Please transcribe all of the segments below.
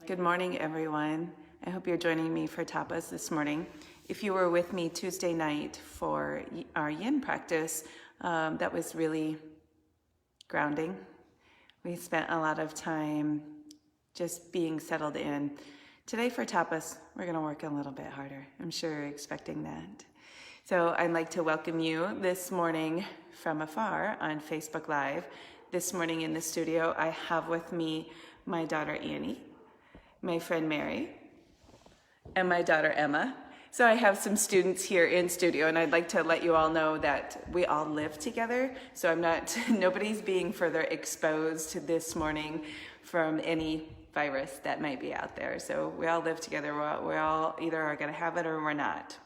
Good morning, everyone. I hope you're joining me for Tapas this morning. If you were with me Tuesday night for our yin practice, that was really grounding. We spent a lot of time just being settled in. Today for Tapas, we're going to work a little bit harder. I'm sure you're expecting that. So I'd like to welcome you this morning from afar on Facebook Live. This morning in the studio, I have with me my daughter Annie, my friend Mary, and my daughter Emma. So I have some students here in studio, and I'd like to let you all know that we all live together. So nobody's being further exposed this morning from any virus that might be out there. So we all live together. We all either are going to have it or we're not.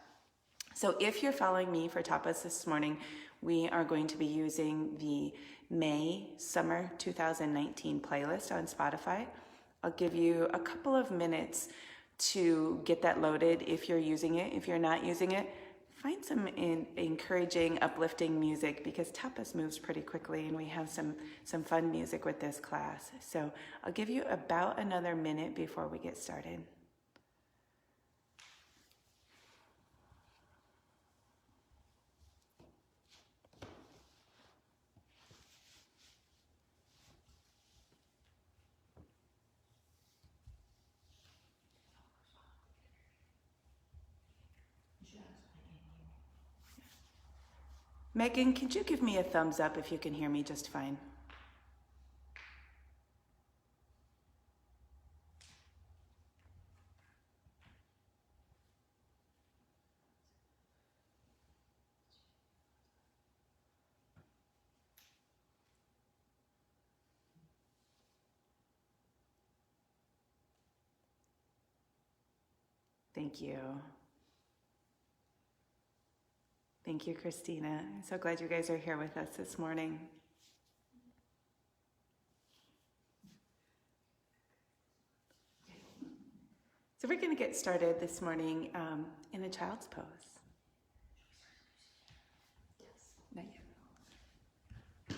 So if you're following me for Tapas this morning, we are going to be using the May Summer 2019 playlist on Spotify. I'll give you a couple of minutes to get that loaded if you're using it. If you're not using it, find some encouraging, uplifting music because Tapas moves pretty quickly and we have some fun music with this class. So I'll give you about another minute before we get started. Megan, could you give me a thumbs up if you can hear me just fine? Thank you. Thank you, Christina. I'm so glad you guys are here with us this morning. So we're going to get started this morning in a child's pose. Yes, not yet.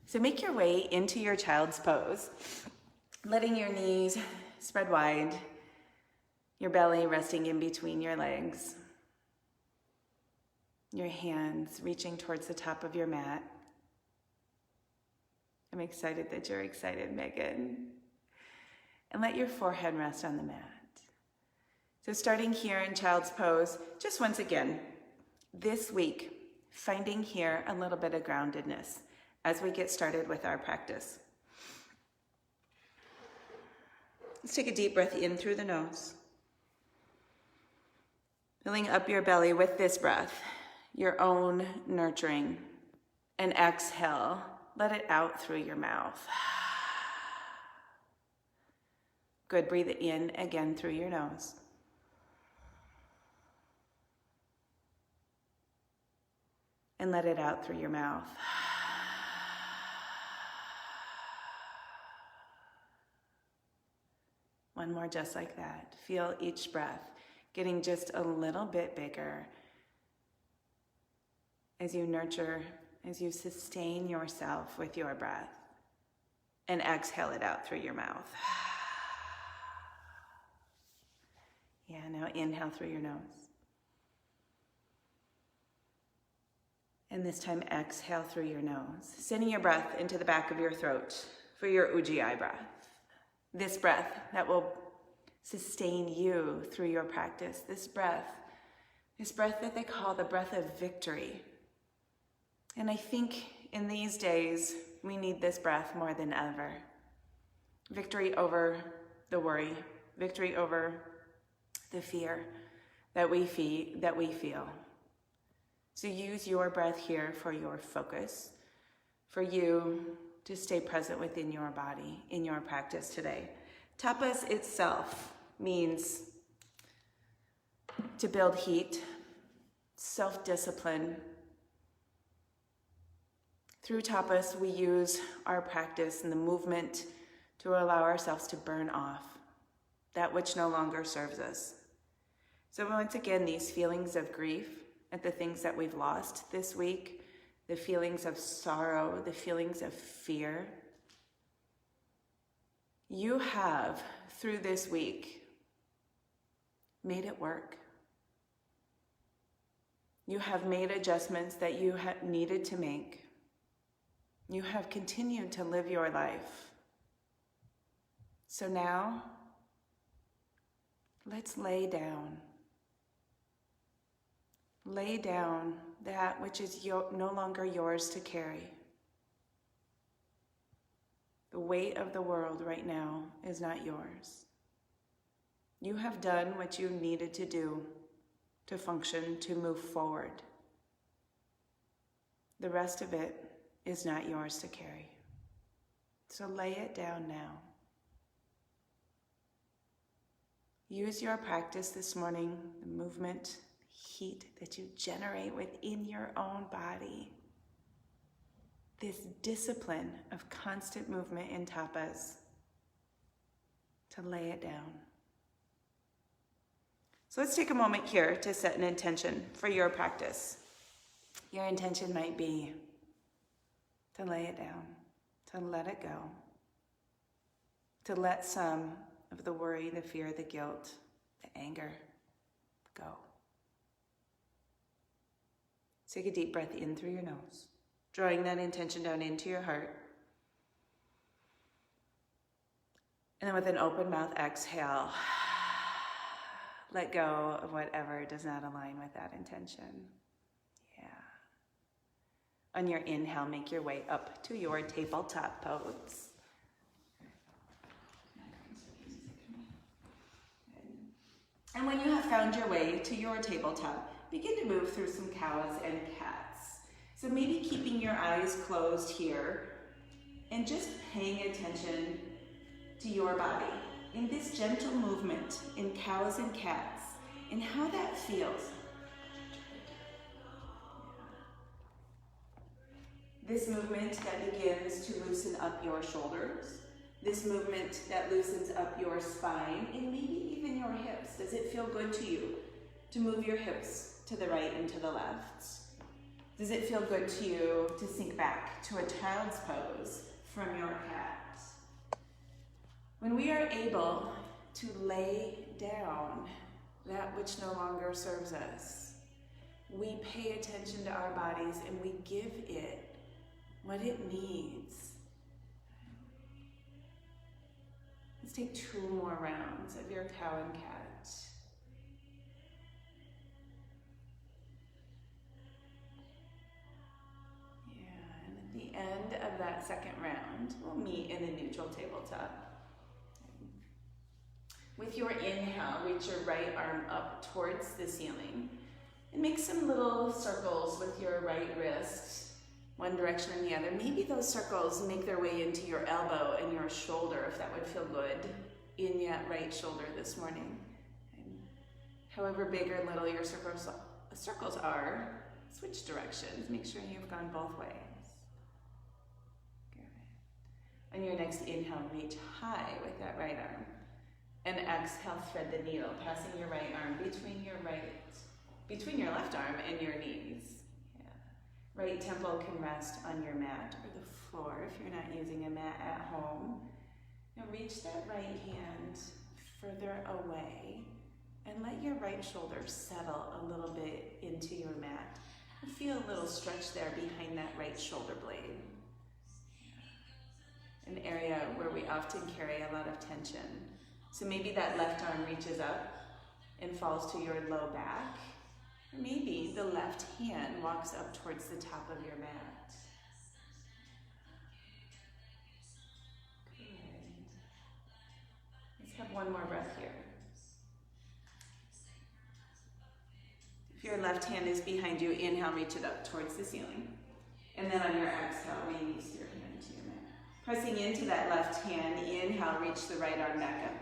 So make your way into your child's pose, letting your knees spread wide, your belly resting in between your legs, your hands reaching towards the top of your mat. I'm excited that you're excited, Megan. And let your forehead rest on the mat. So starting here in child's pose, just once again, this week, finding here a little bit of groundedness as we get started with our practice. Let's take a deep breath in through the nose. Filling up your belly with this breath, your own nurturing. And exhale, let it out through your mouth. Good, breathe it in again through your nose. And let it out through your mouth. One more just like that. Feel each breath getting just a little bit bigger as you nurture, as you sustain yourself with your breath. And exhale it out through your mouth. Yeah, now inhale through your nose. And this time exhale through your nose, sending your breath into the back of your throat for your Ujjayi breath. This breath that will sustain you through your practice. This breath that they call the breath of victory. And I think in these days, we need this breath more than ever. Victory over the worry, victory over the fear that we feel. So use your breath here for your focus, for you to stay present within your body in your practice today. Tapas itself means to build heat, self-discipline. Through tapas, we use our practice and the movement to allow ourselves to burn off that which no longer serves us. So once again, these feelings of grief at the things that we've lost this week, the feelings of sorrow, the feelings of fear, You have, through this week, made it work. You have made adjustments that you needed to make. You have continued to live your life. So now, let's lay down. Lay down that which is no longer yours to carry. The weight of the world right now is not yours. You have done what you needed to do to function, to move forward. The rest of it is not yours to carry. So lay it down now. Use your practice this morning, the movement, heat that you generate within your own body. This discipline of constant movement in tapas, to lay it down. So let's take a moment here to set an intention for your practice. Your intention might be to lay it down, to let it go, to let some of the worry, the fear, the guilt, the anger go. Take a deep breath in through your nose, drawing that intention down into your heart. And then with an open mouth exhale, let go of whatever does not align with that intention. Yeah. On your inhale, make your way up to your tabletop pose. And when you have found your way to your tabletop, begin to move through some cows and cats. So maybe keeping your eyes closed here and just paying attention to your body in this gentle movement in cows and cats and how that feels. This movement that begins to loosen up your shoulders, this movement that loosens up your spine and maybe even your hips. Does it feel good to you to move your hips to the right and to the left? Does it feel good to you to sink back to a child's pose from your cat? When we are able to lay down that which no longer serves us, we pay attention to our bodies and we give it what it needs. Let's take 2 more rounds of your cow and cat. Yeah, and at the end of that second round, we'll meet in a neutral tabletop. With your inhale, reach your right arm up towards the ceiling and make some little circles with your right wrist, one direction and the other. Maybe those circles make their way into your elbow and your shoulder, if that would feel good in that right shoulder this morning. And however big or little your circles are, switch directions. Make sure you've gone both ways. Good. On your next inhale, reach high with that right arm. And exhale, thread the needle, passing your right arm between your left arm and your knees. Yeah. Right temple can rest on your mat or the floor if you're not using a mat at home. Now reach that right hand further away and let your right shoulder settle a little bit into your mat. You feel a little stretch there behind that right shoulder blade. An area where we often carry a lot of tension. So maybe that left arm reaches up and falls to your low back. Or maybe the left hand walks up towards the top of your mat. Good. Let's have one more breath here. If your left hand is behind you, inhale, reach it up towards the ceiling. And then on your exhale, release your hand to your mat. Pressing into that left hand, inhale, reach the right arm back up.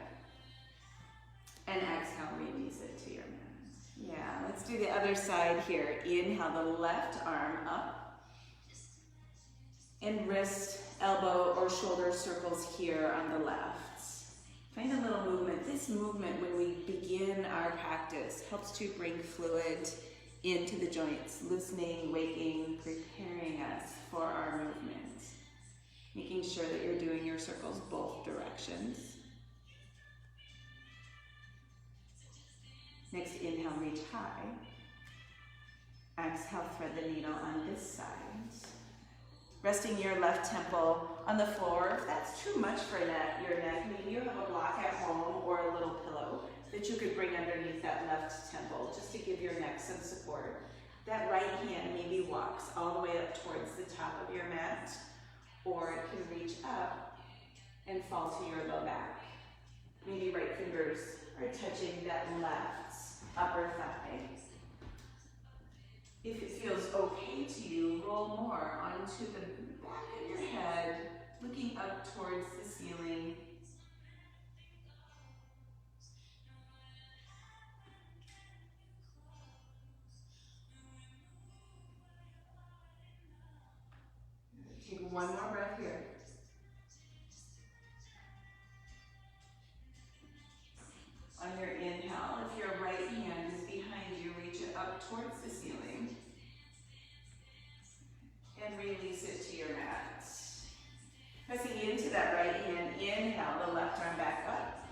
And exhale, release it to your mat. Yeah, let's do the other side here. Inhale, the left arm up. And wrist, elbow, or shoulder circles here on the left. Find a little movement. This movement, when we begin our practice, helps to bring fluid into the joints, loosening, waking, preparing us for our movement. Making making sure that you're doing your circles both directions. Next, inhale, reach high. Exhale, thread the needle on this side. Resting your left temple on the floor. If that's too much for your neck, maybe you have a block at home or a little pillow that you could bring underneath that left temple just to give your neck some support. That right hand maybe walks all the way up towards the top of your mat, or it can reach up and fall to your low back. Maybe right fingers are touching that left upper thigh. If it feels okay to you, roll more onto the back of your head, looking up towards the ceiling. Take one more breath here. On your inhale, if your right hand is behind you, reach it up towards the ceiling. And release it to your mat. Pressing into that right hand, inhale the left arm back up.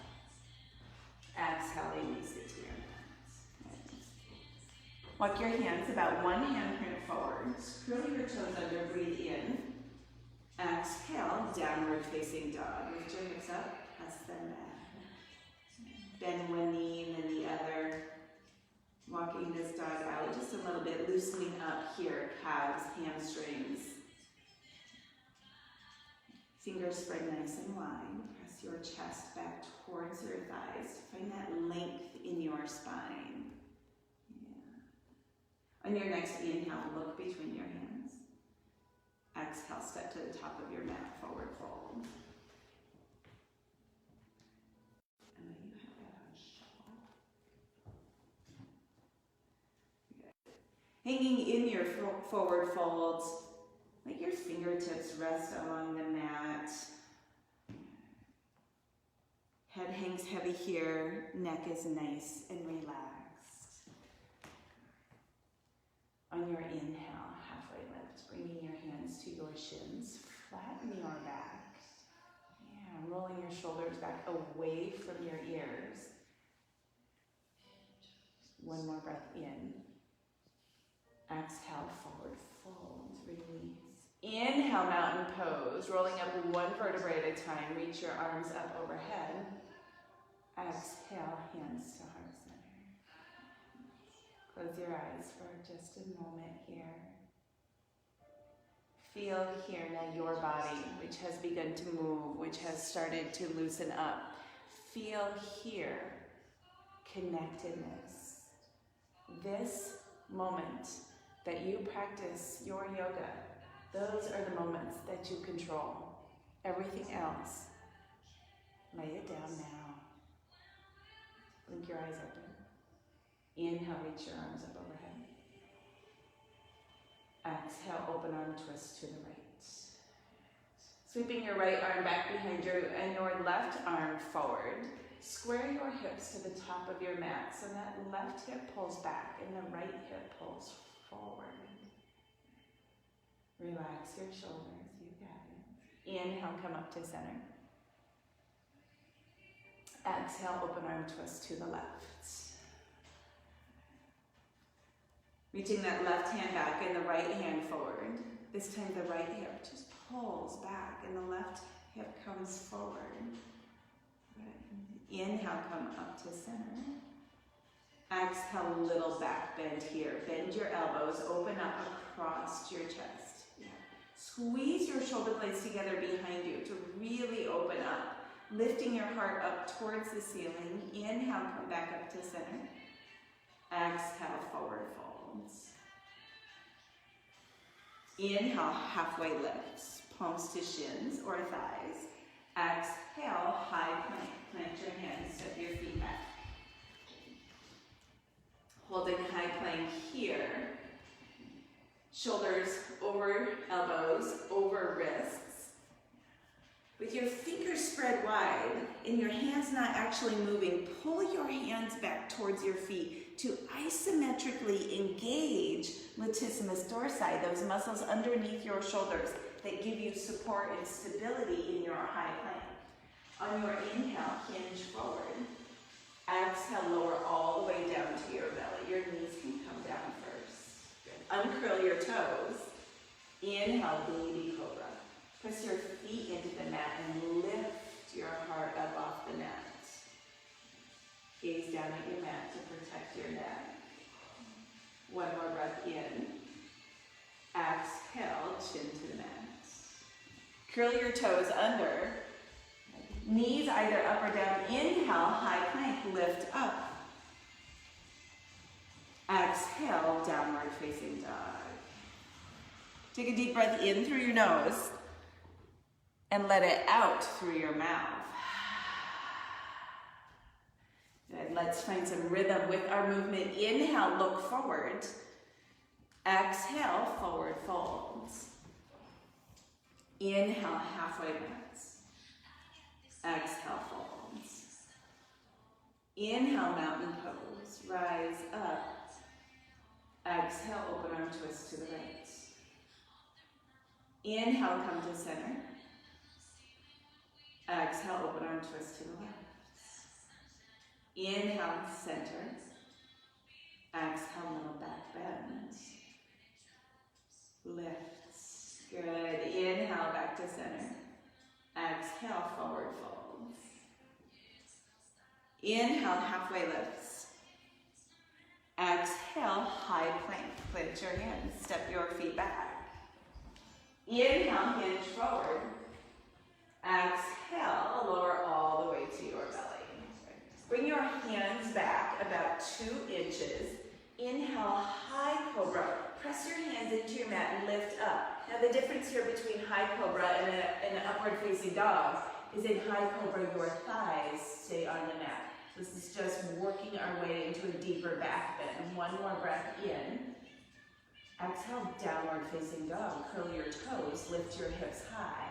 Exhale, release it to your mat. Walk your hands about one handprint forward. Curl your toes under, breathe in. Exhale, downward facing dog. Lift your hips up, press them back. Bend one knee and then the other. Walking this dog out just a little bit, loosening up here, calves, hamstrings. Fingers spread nice and wide. Press your chest back towards your thighs to find that length in your spine. Yeah. On your next inhale, look between your hands. Exhale, step to the top of your mat, forward fold. Hanging in your forward folds, let your fingertips rest along the mat. Head hangs heavy here, neck is nice and relaxed. On your inhale, halfway lift, bringing your hands to your shins, flatten your back. Yeah, rolling your shoulders back away from your ears. One more breath in. Exhale, forward fold, release. Inhale, mountain pose, rolling up one vertebrae at a time. Reach your arms up overhead. Exhale, hands to heart center. Close your eyes for just a moment here. Feel here now your body, which has begun to move, which has started to loosen up. Feel here connectedness. This moment that you practice your yoga, those are the moments that you control. Everything else, lay it down now. Blink your eyes open. Inhale, reach your arms up overhead. Exhale, open arm twist to the right. Sweeping your right arm back behind you and your left arm forward. Square your hips to the top of your mat so that left hip pulls back and the right hip pulls forward. Relax your shoulders, you got it. Inhale, come up to center. Exhale, open arm twist to the left. Reaching that left hand back and the right hand forward. This time the right hip just pulls back and the left hip comes forward. Good. Inhale, come up to center. Exhale, little back bend here. Bend your elbows, open up across your chest. Yeah. Squeeze your shoulder blades together behind you to really open up. Lifting your heart up towards the ceiling. Inhale, come back up to center. Exhale, forward folds. Inhale, halfway lifts. Palms to shins or thighs. Exhale, high plank. Plant your hands, step your feet back. Holding high plank here. Shoulders over elbows, over wrists. With your fingers spread wide and your hands not actually moving, pull your hands back towards your feet to isometrically engage latissimus dorsi, those muscles underneath your shoulders. that give you support and stability in your high plank. On your inhale, hinge forward. Exhale, lower all the way down to your belly. Your knees can come down first. Good. Uncurl your toes. Inhale, baby cobra. Press your feet into the mat and lift your heart up off the mat. Gaze down at your mat to protect your neck. One more breath in. Exhale, chin to the mat. Curl your toes under. Knees either up or down. Inhale, high plank, lift up. Exhale, downward facing dog. Take a deep breath in through your nose and let it out through your mouth. Good. Let's find some rhythm with our movement. Inhale, look forward. Exhale, forward folds. Inhale, halfway lifts. Exhale, folds. Inhale, mountain pose. Rise up. Exhale, open arm twist to the right. Inhale, come to center. Exhale, open arm twist to the left. Inhale, center. Exhale, middle back bend. Lifts. Good. Inhale, back to center. Exhale, forward folds. Inhale, halfway lifts. Exhale, high plank. Plant your hands. Step your feet back. Inhale, hinge forward. Exhale, lower all the way to your belly. Bring your hands back about 2 inches. Inhale, high cobra. Press your hands into your mat and lift up. Now the difference here between high cobra and an upward facing dog is in high cobra your thighs stay on the mat. This is just working our way into a deeper back bend. One more breath in. Exhale, downward facing dog. Curl your toes, lift your hips high.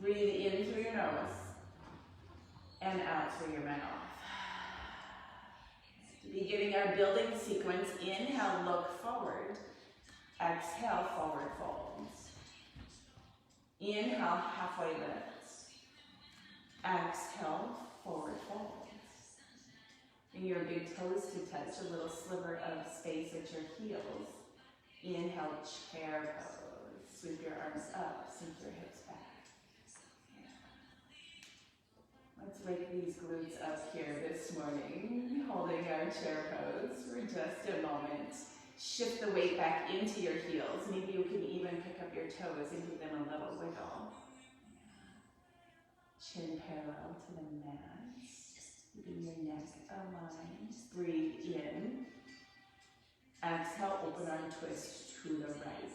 Breathe in through your nose and out through your mouth. Beginning our building sequence, inhale, look forward. Exhale, forward folds. Inhale, halfway lifts. Exhale, forward folds. Bring your big toes to touch, a little sliver of space at your heels. Inhale, chair pose. Sweep your arms up, sink your hips back. Let's wake these glutes up here this morning, holding our chair pose for just a moment. Shift the weight back into your heels. Maybe you can even pick up your toes and give them a little wiggle. Chin parallel to the mat. Keeping your neck aligned. Breathe in. Exhale, open arm twist to the right.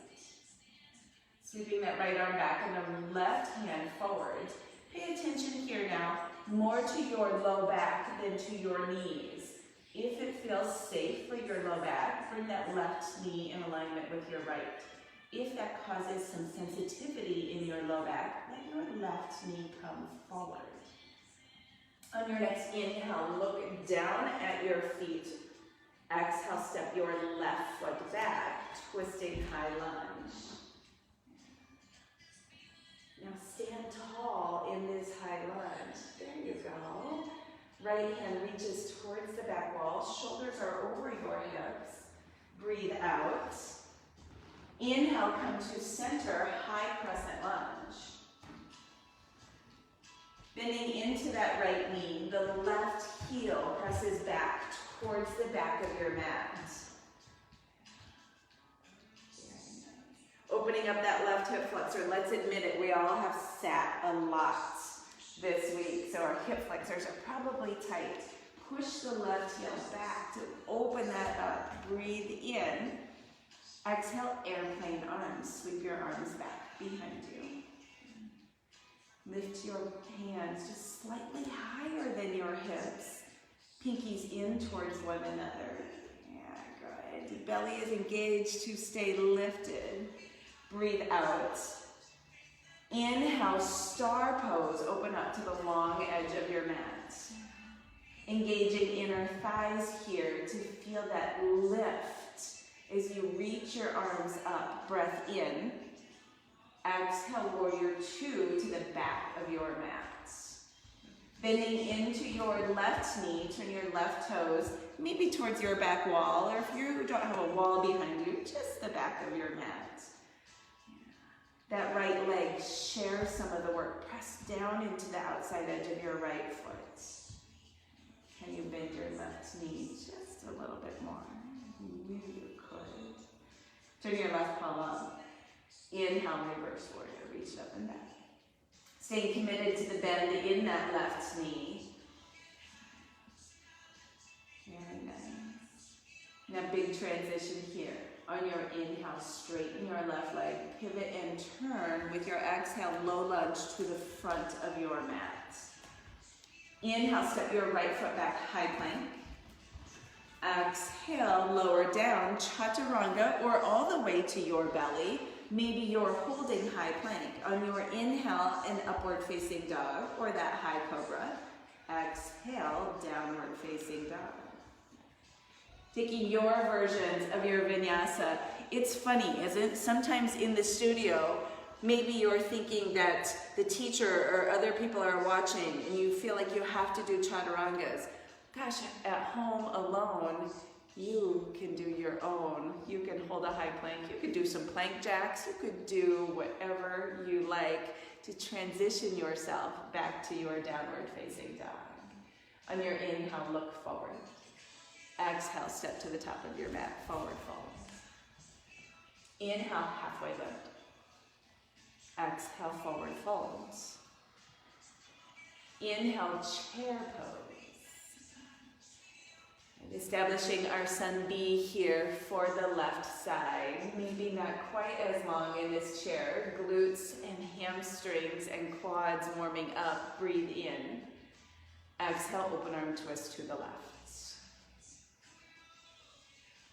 Sweeping that right arm back and the left hand forward. Pay attention here now, more to your low back than to your knees. If it feels safe for your low back, bring that left knee in alignment with your right. If that causes some sensitivity in your low back, let your left knee come forward. On your next inhale, look down at your feet. Exhale, step your left foot back, twisting high lunge. Now stand tall in this high lunge. There you go. Right hand reaches towards the back wall. Shoulders are over your hips. Breathe out. Inhale, come to center, high crescent lunge. Bending into that right knee, the left heel presses back towards the back of your mat. Opening up that left hip flexor. Let's admit it, we all have sat a lot this week, so our hip flexors are probably tight. Push the left heel back to open that up. Breathe in. Exhale, airplane arms. Sweep your arms back behind you. Lift your hands just slightly higher than your hips. Pinkies in towards one another. Yeah, good. Belly is engaged to stay lifted. Breathe out. Inhale, star pose. Open up to the long edge of your mat. Engaging inner thighs here to feel that lift as you reach your arms up. Breath in. Exhale, warrior two to the back of your mat. Bending into your left knee, turn your left toes maybe towards your back wall, or if you don't have a wall behind you, just the back of your mat. That right leg, share some of the work. Press down into the outside edge of your right foot. Can you bend your left knee just a little bit more? You could. Turn your left palm up. Inhale, reverse warrior. Reach it up and back. Staying committed to the bend in that left knee. Very nice. Now big transition here. On your inhale, straighten your left leg, pivot and turn with your exhale, low lunge to the front of your mat. Inhale, step your right foot back, high plank. Exhale, lower down, chaturanga, or all the way to your belly. Maybe you're holding high plank. On your inhale, an upward facing dog, or that high cobra. Exhale, downward facing dog. Taking your versions of your vinyasa. It's funny, isn't it? Sometimes in the studio, maybe you're thinking that the teacher or other people are watching and you feel like you have to do chaturangas. Gosh, at home alone, you can do your own. You can hold a high plank. You could do some plank jacks. You could do whatever you like to transition yourself back to your downward facing dog. On your inhale, look forward. Exhale, step to the top of your mat, forward fold. Inhale, halfway lift. Exhale, forward fold. Inhale, chair pose. And establishing our sun B here for the left side. Maybe not quite as long in this chair. Glutes and hamstrings and quads warming up. Breathe in. Exhale, open arm twist to the left.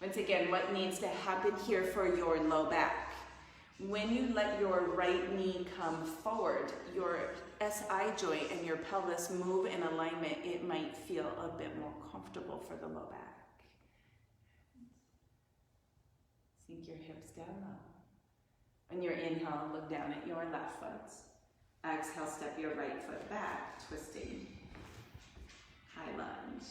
Once again, what needs to happen here for your low back? When you let your right knee come forward, your SI joint and your pelvis move in alignment, it might feel a bit more comfortable for the low back. Sink your hips down low. On your inhale, look down at your left foot. Exhale, step your right foot back, twisting. High lunge.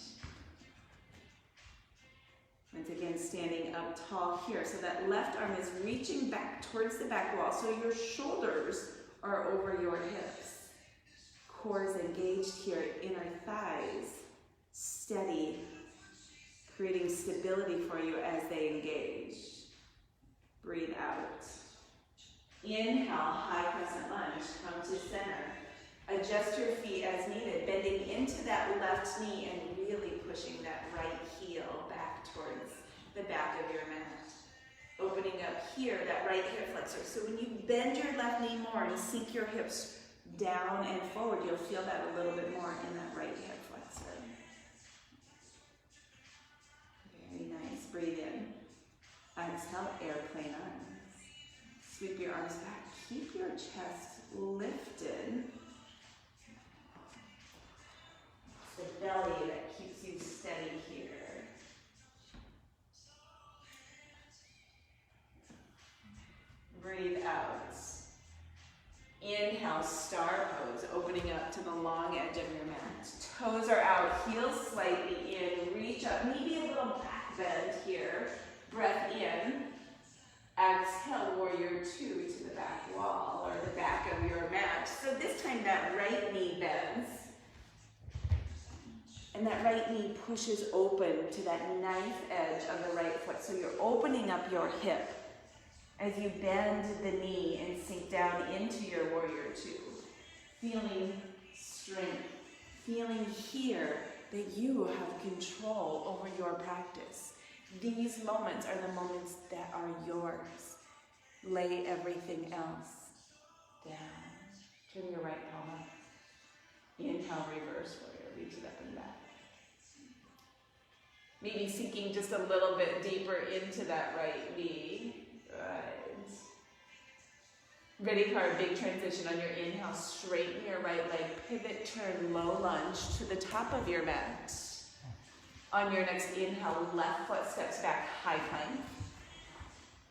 Once again, standing up tall here. So that left arm is reaching back towards the back wall. So your shoulders are over your hips. Core is engaged here. Inner thighs steady, creating stability for you as they engage. Breathe out. Inhale, high crescent lunge. Come to center. Adjust your feet as needed, bending into that left knee and really pushing that right heel back towards the back of your mat. Opening up here, that right hip flexor. So when you bend your left knee more and sink your hips down and forward, you'll feel that a little bit more in that right hip flexor. Very nice. Breathe in. Exhale, airplane arms. Sweep your arms back. Keep your chest lifted. The belly that keeps you steady here. Breathe out. Inhale, star pose, opening up to the long edge of your mat. Toes are out, heels slightly in, reach up, maybe a little back bend here. Breath in. Exhale, warrior two to the back wall or the back of your mat. So this time that right knee bends. And that right knee pushes open to that knife edge of the right foot. So you're opening up your hip as you bend the knee and sink down into your warrior two. Feeling strength. Feeling here that you have control over your practice. These moments are the moments that are yours. Lay everything else down. Turn your right palm up. Inhale, reverse warrior. Reach it up and back. Maybe sinking just a little bit deeper into that right knee. Good. Ready for a big transition. On your inhale, straighten your right leg. Pivot, turn, low lunge to the top of your mat. On your next inhale, left foot steps back, high plank.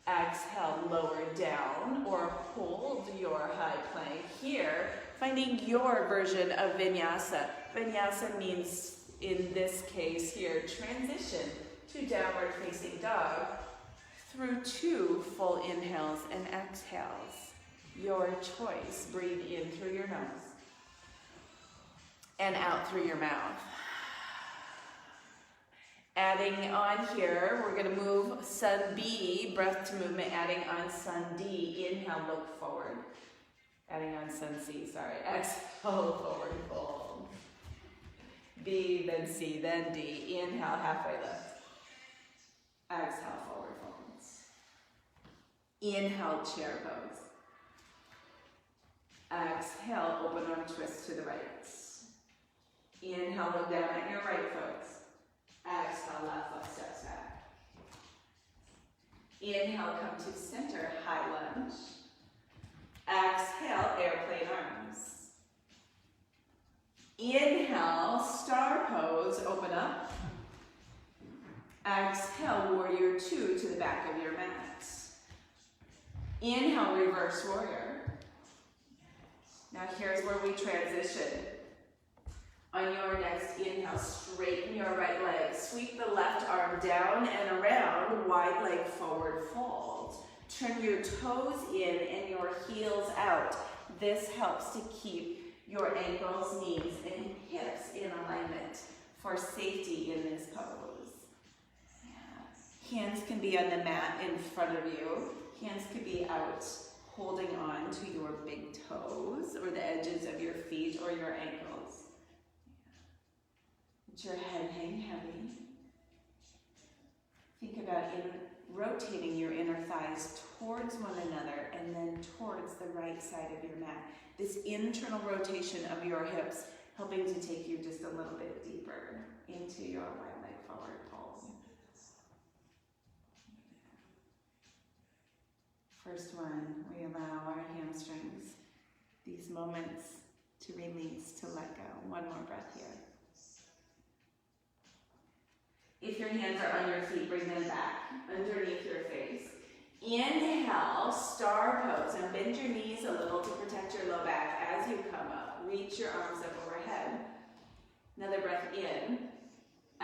Exhale, lower down or hold your high plank here, finding your version of vinyasa. Vinyasa means, in this case here, transition to downward facing dog through 2 full inhales and exhales. Your choice. Breathe in through your nose and out through your mouth. Adding on here, we're going to move Sun B, breath to movement, adding on Sun D. Inhale, look forward. Adding on Sun C, sorry. Exhale, forward fold. B, then C, then D. Inhale, halfway lift. Exhale, forward folds. Inhale, chair pose. Exhale, open arm twist to the right. Inhale, look down at your right foot. Exhale, left foot steps back. Inhale, come to center, high lunge. Exhale, airplane arms. Inhale, star pose, open up. Exhale, warrior 2 to the back of your mat. Inhale, reverse warrior. Now here's where we transition. On your next inhale, straighten your right leg. Sweep the left arm down and around, wide leg forward fold. Turn your toes in and your heels out. This helps to keep your ankles, knees, and hips in alignment for safety in this pose. Yeah. Hands can be on the mat in front of you. Hands could be out, holding on to your big toes or the edges of your feet or your ankles. Let your head hang heavy. Think about rotating your inner thighs towards one another and then towards the right side of your mat. This internal rotation of your hips helping to take you just a little bit deeper into your wide leg forward pulse. First one, we allow our hamstrings, these moments to release, to let go. One more breath here. If your hands are on your feet, bring them back underneath your face. Inhale, star pose, and bend your knees a little to protect your low back as you come up. Reach your arms up overhead. Another breath in.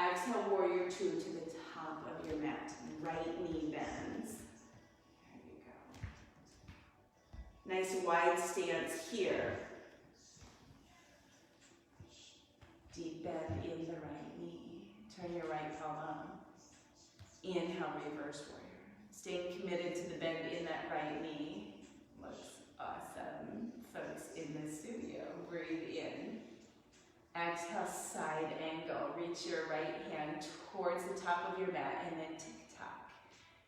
Exhale, warrior 2 to the top of your mat. Right knee bends. There you go. Nice wide stance here. Deep bend in the right knee. Turn your right palm up. Inhale, reverse warrior. Staying committed to the bend in that right knee. Looks awesome. Folks in the studio, breathe in. Exhale, side angle. Reach your right hand towards the top of your mat and then tick-tock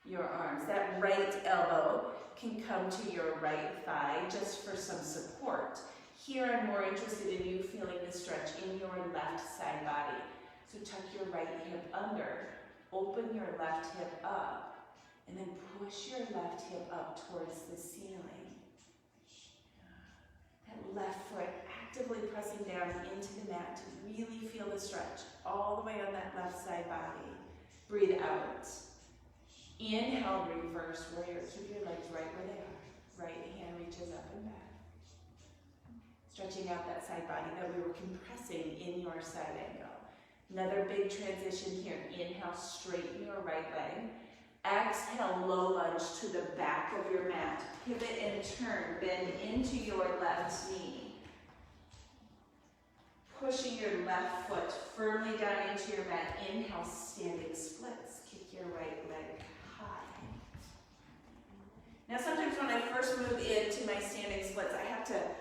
your arms. That right elbow can come to your right thigh just for some support. Here I'm more interested in you feeling the stretch in your left side body. So tuck your right hip under, open your left hip up, and then push your left hip up towards the ceiling. That left foot actively pressing down into the mat to really feel the stretch all the way on that left side body. Breathe out. Inhale, reverse warrior. Keep your legs right where they are. Right hand reaches up and back. Stretching out that side body that we were compressing in your side angle. Another big transition here. Inhale, straighten your right leg. Exhale, low lunge to the back of your mat. Pivot and turn. Bend into your left knee. Pushing your left foot firmly down into your mat. Inhale, standing splits. Kick your right leg high. Now sometimes when I first move into my standing splits, I have to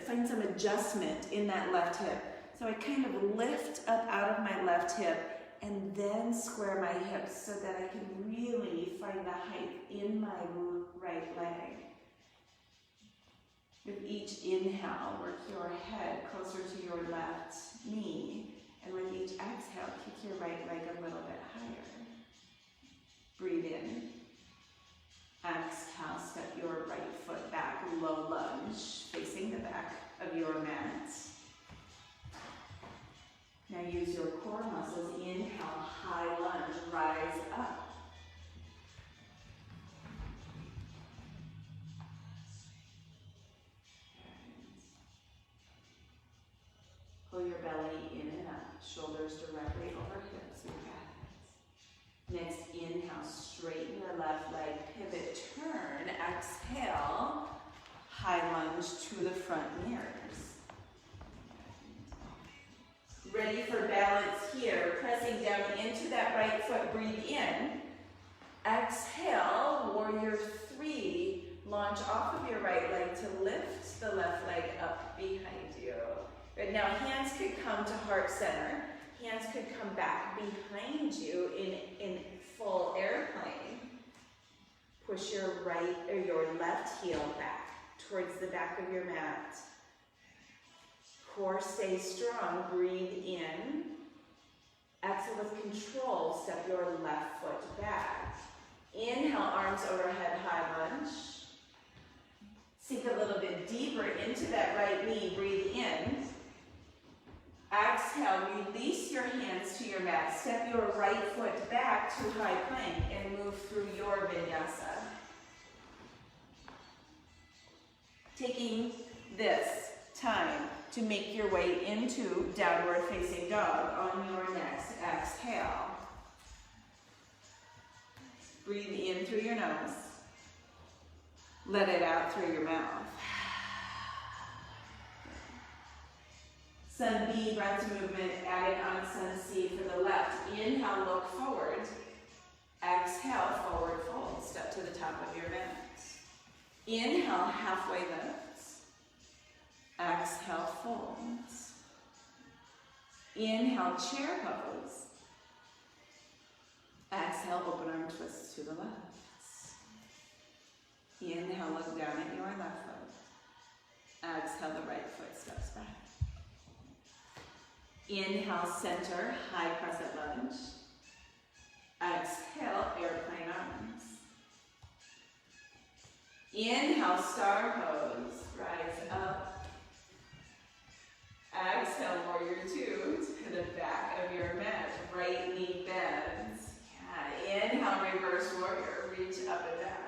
find some adjustment in that left hip. So I kind of lift up out of my left hip and then square my hips so that I can really find the height in my right leg. With each inhale, work your head closer to your left knee. And with each exhale, kick your right leg a little bit higher. Breathe in. Exhale, step your right foot back, low lunge, facing the back of your mat. Now use your core muscles. Inhale, high lunge, rise up. Shoulders directly over hips. You got it. Next, inhale, straighten your left leg, pivot, turn. Exhale, high lunge to the front mirrors. Ready for balance here. Pressing down into that right foot, breathe in. Exhale, warrior three. Launch off of your right leg to lift the left leg up behind you. Right now, hands could come to heart center. Hands could come back behind you in full airplane. Push your right or your left heel back towards the back of your mat. Core stays strong. Breathe in. Exhale with control. Step your left foot back. Inhale, arms overhead, high lunge. Sink a little bit deeper into that right knee. Breathe in. Exhale, release your hands to your mat. Step your right foot back to high plank and move through your vinyasa. Taking this time to make your way into downward facing dog on your next exhale. Breathe in through your nose. Let it out through your mouth. Sun B, breath movement, adding on Sun C for the left. Inhale, look forward. Exhale, forward fold. Step to the top of your mat. Inhale, halfway lift. Exhale, fold. Inhale, chair pose. Exhale, open arm twist to the left. Inhale, look down at your left foot. Exhale, the right foot steps back. Inhale, center, high crescent lunge. Exhale, airplane arms. Inhale, star pose, rise up. Exhale, warrior two to the back of your mat. Right knee bends. Yeah. Inhale, reverse warrior, reach up and back.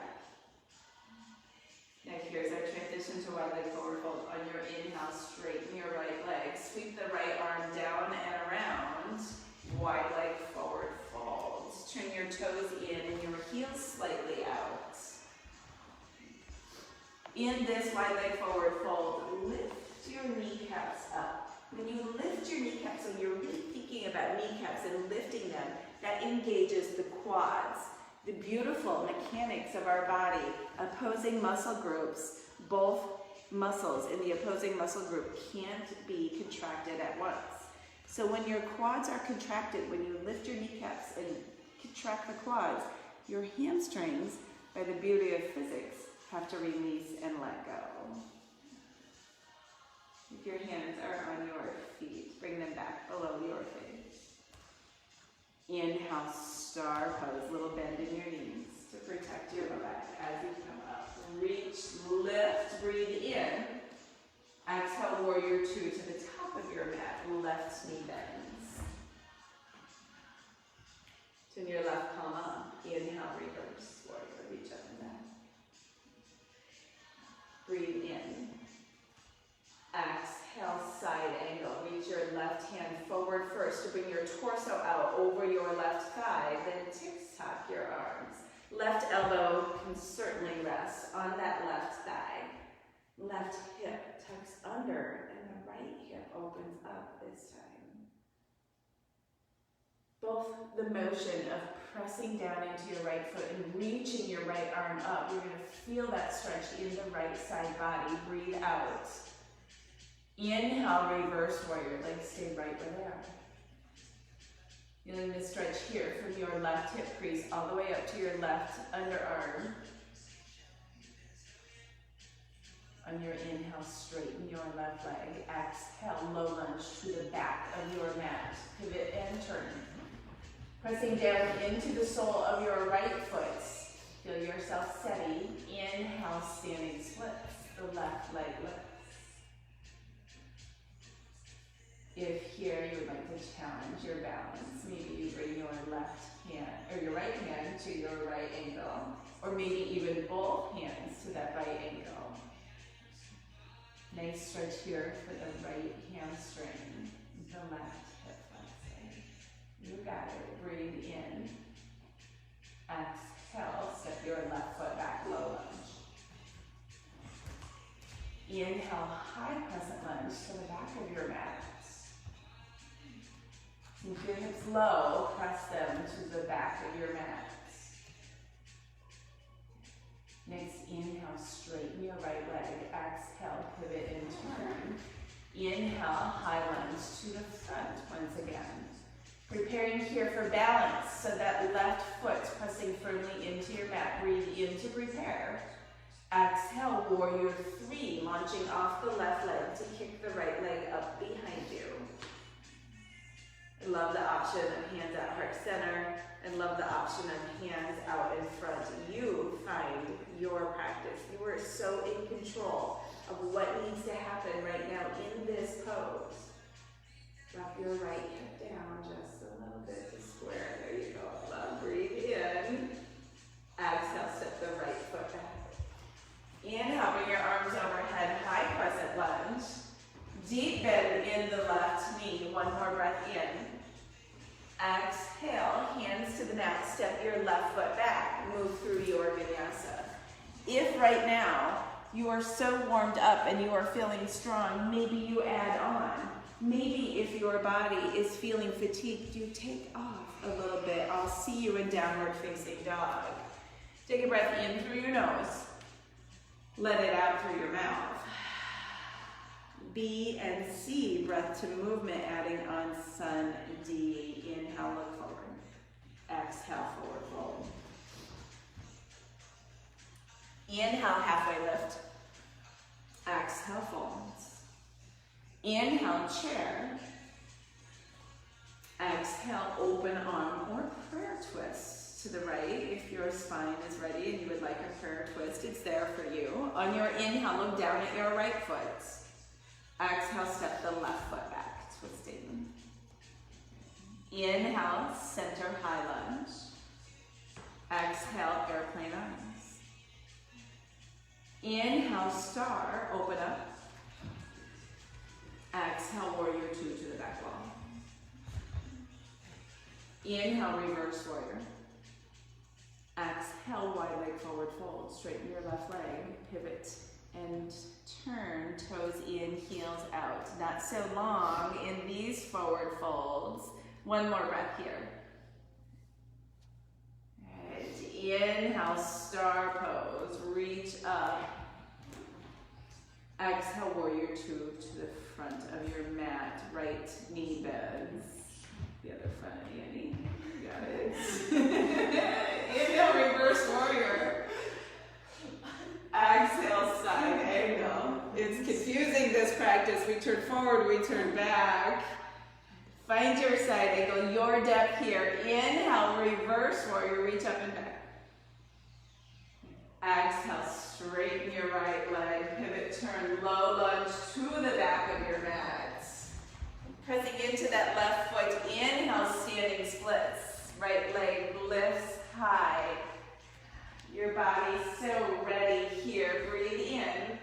Now here's our transition to wide leg forward fold. On your inhale, straighten your right leg. Sweep the right arm down and around. Wide leg forward fold. Turn your toes in and your heels slightly out. In this wide leg forward fold, lift your kneecaps up. When you lift your kneecaps, so you're really thinking about kneecaps and lifting them, that engages the quads. The beautiful mechanics of our body, opposing muscle groups, both muscles in the opposing muscle group can't be contracted at once. So when your quads are contracted, when you lift your kneecaps and contract the quads, your hamstrings, by the beauty of physics, have to release and let go. If your hands are on your feet, bring them back below your face. Inhale, star pose, little bend in your knees to protect your back as you come up. Reach, lift, breathe in. Exhale, warrior two to the top of your mat. Left knee bends. Turn your left palm up. Inhale, reverse warrior, reach up and back. Breathe in. Exhale, side angle. Reach your left hand forward first to bring your torso out over your left thigh, then tick-tock your arms. Left elbow can certainly rest on that left thigh. Left hip tucks under and the right hip opens up this time. Both the motion of pressing down into your right foot and reaching your right arm up, you're going to feel that stretch in the right side body. Breathe out. Inhale, reverse warrior. Legs stay right where they are. Feeling the stretch here from your left hip crease all the way up to your left underarm. On your inhale, straighten your left leg. Exhale, low lunge to the back of your mat. Pivot and turn. Pressing down into the sole of your right foot. Feel yourself steady. Inhale, standing splits. The left leg lifts. If here you would like to challenge your balance, maybe you bring your left hand or your right hand to your right ankle, or maybe even both hands to that right ankle. Nice stretch here for the right hamstring, the left hip flexor. You got it. Breathe in. Exhale, step your left foot back, low lunge. Inhale, high crescent lunge to the back of your mat. Keep your hips low, press them to the back of your mat. Next, inhale, straighten your right leg. Exhale, pivot and turn. Inhale, high lunge to the front once again. Preparing here for balance, so that left foot pressing firmly into your mat. Breathe in to prepare. Exhale, warrior three, launching off the left leg to kick the right leg up behind you. I love the option of hands at heart center. I love the option of hands out in front. You find your practice. You are so in control of what needs to happen right now in this pose. Drop your right hip down just a little bit to square. There you go. Love. Breathe in. Exhale, step the right foot back. Inhale, bring your arms overhead, high crescent lunge. Deep bend in the left knee. One more breath in. Exhale, hands to the mat, step your left foot back, move through your vinyasa. If right now you are so warmed up and you are feeling strong, maybe you add on. Maybe if your body is feeling fatigued, you take off a little bit. I'll see you in downward facing dog. Take a breath in through your nose. Let it out through your mouth. B and C, breath to movement, adding on sun D. Inhale, look forward. Exhale, forward fold. Inhale, halfway lift. Exhale, folds. Inhale, chair. Exhale, open arm or prayer twist to the right. If your spine is ready and you would like a prayer twist, it's there for you. On your inhale, look down at your right foot. Exhale, step the left foot back, twisting. Inhale, center high lunge. Exhale, airplane arms. Inhale, star, open up. Exhale, warrior two to the back wall. Inhale, reverse warrior. Exhale, wide leg forward fold. Straighten your left leg, pivot and turn, toes in, heels out. Not so long in these forward folds. One more breath here. And inhale, star pose, reach up. Exhale, warrior two to the front of your mat. Right knee bends. The other front of the knee. Got it. Inhale, reverse warrior. Exhale, side angle. It's confusing, this practice. We turn forward, we turn back. Find your side angle, your depth here. Inhale, reverse warrior, reach up and back. Exhale, straighten your right leg, pivot, turn, low lunge to the back of your mat. Pressing into that left foot, inhale, standing splits. Right leg lifts high. Your body's so ready here. Breathe in.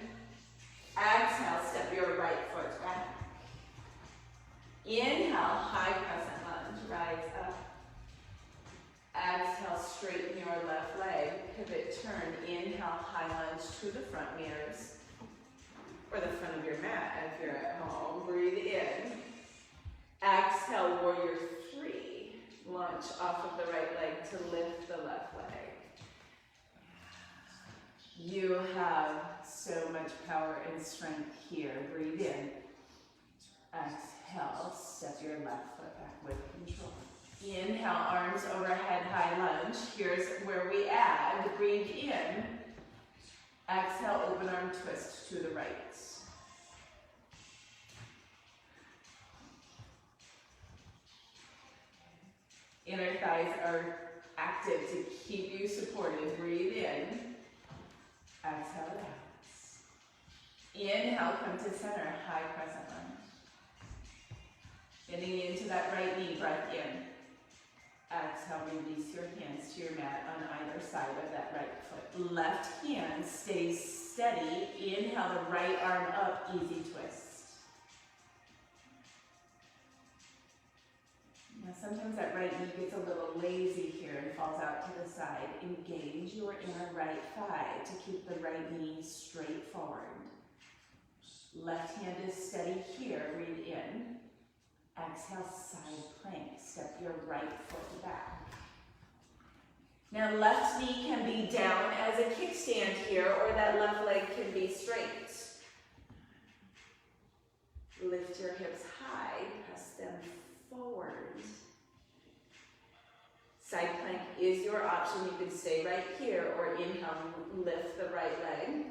Exhale, step your right foot back. Inhale, high crescent lunge, rise up. Exhale, straighten your left leg, pivot, turn. Inhale, high lunge to the front mirrors, or the front of your mat if you're at home. Breathe in. Exhale, warrior three. Launch off of the right leg to lift the left leg. You have so much power and strength here. Breathe in. Exhale, step your left foot back with control. Inhale, arms overhead, high lunge. Here's where we add. Breathe in. Exhale, open arm twist to the right. Inner thighs are active to keep you supported. Breathe in. Exhale, relax. Inhale, come to center, high crescent lunge. Getting into that right knee, breath in. Exhale, release your hands to your mat on either side of that right foot. Left hand stays steady. Inhale, the right arm up, easy twist. Yes, sometimes that right knee gets a little lazy here and falls out to the side. Engage your inner right thigh to keep the right knee straight forward. Left hand is steady here, breathe in. Exhale, side plank. Step your right foot back. Now left knee can be down as a kickstand here, or that left leg can be straight. Lift your hips high, press them forward. Side plank is your option. You can stay right here, or inhale, lift the right leg.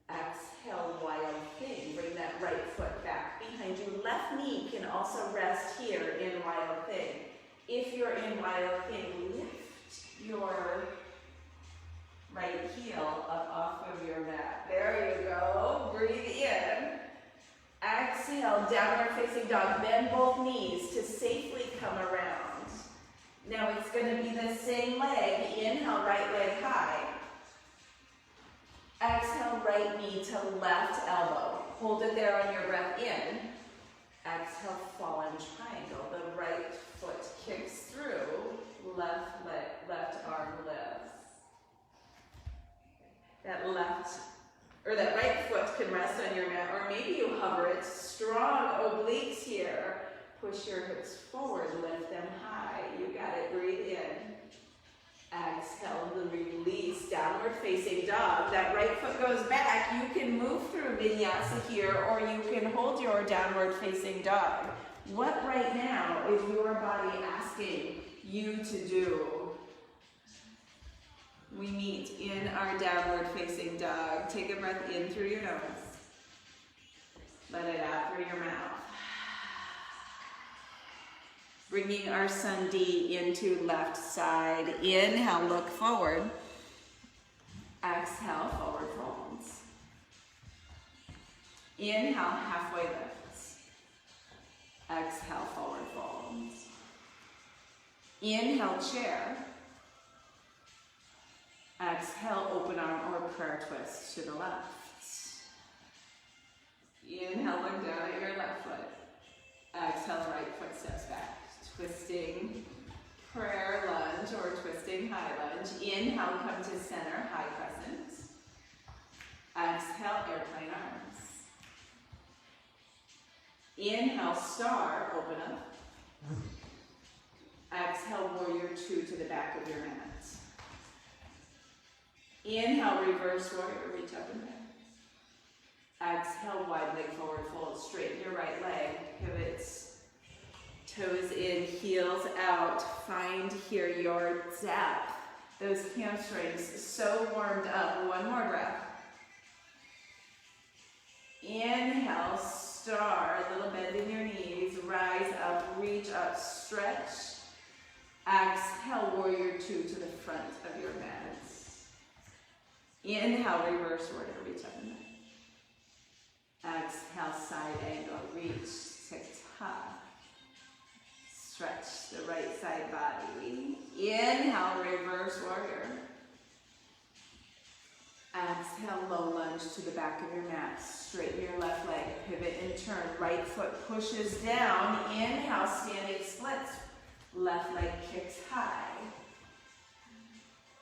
Exhale, wild thing. Bring that right foot back behind you. Left knee can also rest here in wild thing. If you're in wild thing, lift your right heel up off of your mat. There you go. Breathe in. Exhale, downward facing dog. Bend both knees to safely come around. Now it's going to be the same leg. Inhale, right leg high. Exhale, right knee to left elbow. Hold it there on your breath in. Exhale, fallen triangle. The right foot kicks through. Left leg, left arm lifts. That right foot can rest on your mat, or maybe you hover it. Strong obliques here. Push your hips forward, lift them high. You got it, breathe in. Exhale, release, downward facing dog. That right foot goes back. You can move through vinyasa here, or you can hold your downward facing dog. What right now is your body asking you to do? We meet in our downward facing dog. Take a breath in through your nose. Let it out through your mouth. Bringing our Sandhi into left side. Inhale, look forward. Exhale, forward folds. Inhale, halfway lifts. Exhale, forward folds. Inhale, chair. Exhale, open arm or prayer twist to the left. Inhale, look down at your left foot. Exhale, right foot steps back. Twisting prayer lunge or twisting high lunge. Inhale, come to center, high crescent. Exhale, airplane arms. Inhale, star, open up. Exhale, warrior two to the back of your mat. Inhale, reverse warrior, reach up and down. Exhale, wide leg forward fold, straighten your right leg, pivots, toes in, heels out. Find here your depth. Those hamstrings so warmed up. One more breath. Inhale, star, a little bend in your knees, rise up, reach up, stretch. Exhale, warrior two to the front of your mat. Inhale, reverse warrior, reach up and down. Exhale, side angle, reach to top. Stretch the right side body. Inhale, reverse warrior. Exhale, low lunge to the back of your mat. Straighten your left leg, pivot and turn. Right foot pushes down. Inhale, standing splits. Left leg kicks high.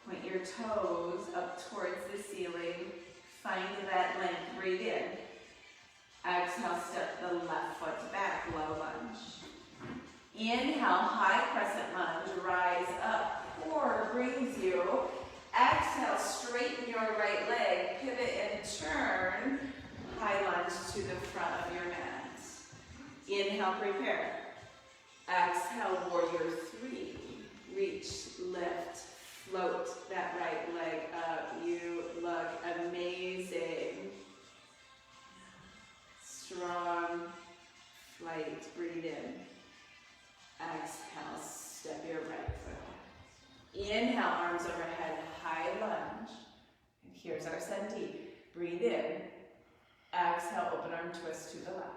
Point your toes up towards the ceiling. Find that length, breathe in. Exhale, step the left foot back, low lunge. Inhale, high crescent lunge, rise up. Core brings you. Exhale, straighten your right leg, pivot and turn. High lunge to the front of your mat. Inhale, prepare. Exhale, warrior three. Reach, lift. Float that right leg up. You look amazing. Strong flight. Breathe in. Exhale, step your right foot. Inhale, arms overhead, high lunge. And here's our Sandhi. Breathe in. Exhale, open arm twist to the left.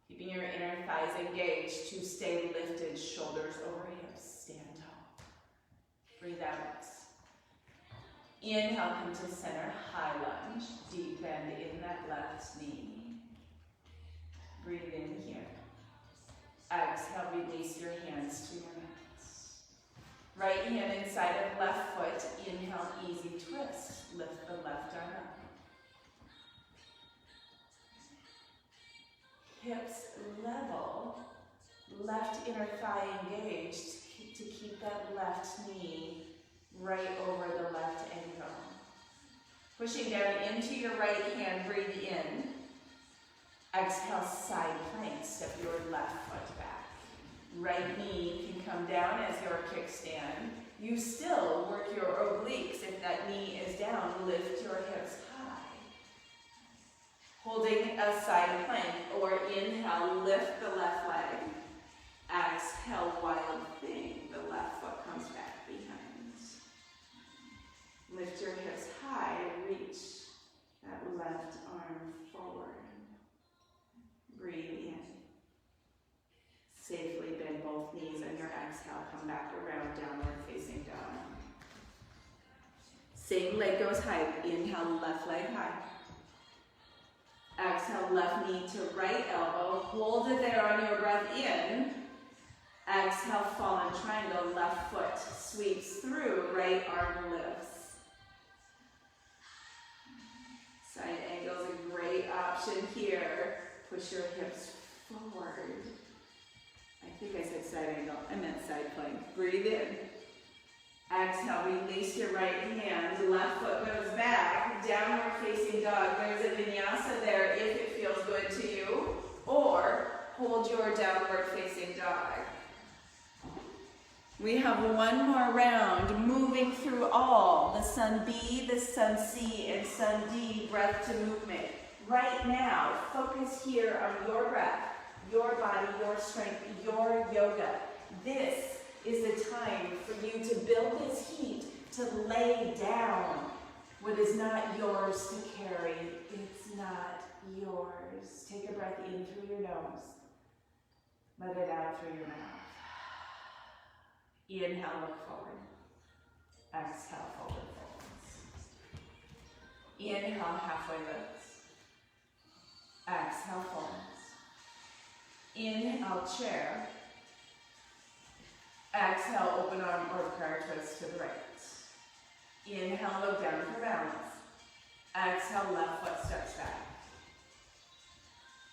Keeping your inner thighs engaged to stay lifted, shoulders over hips, stand tall. Breathe out. Inhale, come to center, high lunge, deep bend in that left knee. Breathe in here. your hands to your mats. Right hand inside of left foot. Inhale, easy twist. Lift the left arm up. Hips level. Left inner thigh engaged to keep that left knee right over the left ankle. Pushing down into your right hand, breathe in. Exhale, side plank, step your left foot back. Right knee can come down as your kickstand. You still work your obliques. If that knee is down, lift your hips high. Holding a side plank, or inhale, lift the left leg. Exhale, wild thing, the left foot comes back behind. Lift your hips high, reach that left arm forward. Breathe in. Safely bend both knees on your exhale, come back around, downward facing dog. Same leg goes high, inhale, left leg high. Exhale, left knee to right elbow, hold it there on your breath in. Exhale, fallen triangle, left foot sweeps through, right arm lifts. Side angle is a great option here. Push your hips forward. I think I said side angle, I meant side plank. Breathe in. Exhale, release your right hand, left foot goes back, downward facing dog. There's a vinyasa there if it feels good to you, or hold your downward facing dog. We have one more round, moving through all, the Sun B, the Sun C, and Sun D breath to movement. Right now, focus here on your breath, your body, your strength, your yoga. This is the time for you to build this heat, to lay down what is not yours to carry. It's not yours. Take a breath in through your nose. Let it out through your mouth. Inhale, look forward. Exhale, forward folds. Inhale, halfway lifts. Exhale, folds. Inhale, chair. Exhale, open arm or prayer twist to the right. Inhale, look down for balance. Exhale, left foot steps back.